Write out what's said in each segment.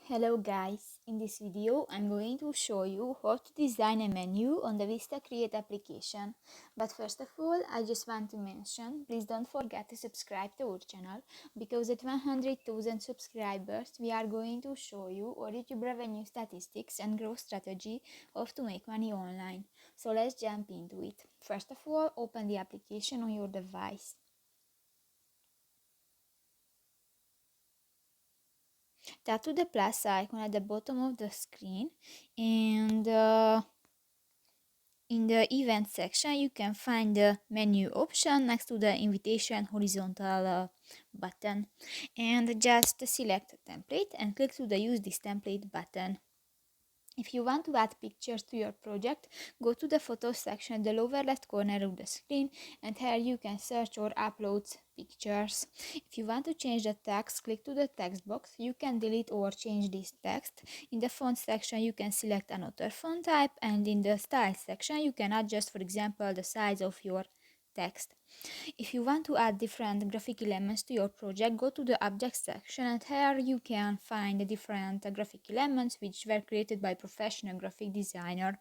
Hello guys, in this video I'm going to show you how to design a menu on the VistaCreate application. But first of all, I just want to mention, please don't forget to subscribe to our channel, because at 100,000 subscribers we are going to show you our YouTube revenue statistics and growth strategy of to make money online. So let's jump into it. First of all, open the application on your device. Tap to the plus icon at the bottom of the screen, and in the event section you can find the menu option next to the invitation horizontal button, and just select template and click to the use this template button. If you want to add pictures to your project, go to the photos section at the lower left corner of the screen, and here you can search or upload pictures. If you want to change the text, click to the text box. You can delete or change this text. In the font section you can select another font type, and in the style section you can adjust, for example, the size of your text. If you want to add different graphic elements to your project, go to the object section, and here you can find the different graphic elements which were created by professional graphic designer.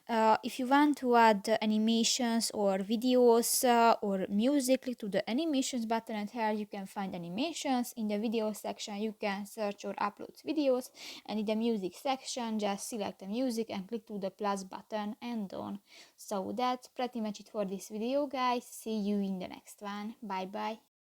If you want to add animations or videos or music, click to the animations button, and here you can find animations. In the video section you can search or upload videos, and in the music section just select the music and click to the plus button and done. So that's pretty much it for this video guys. See you in the next one. Bye bye.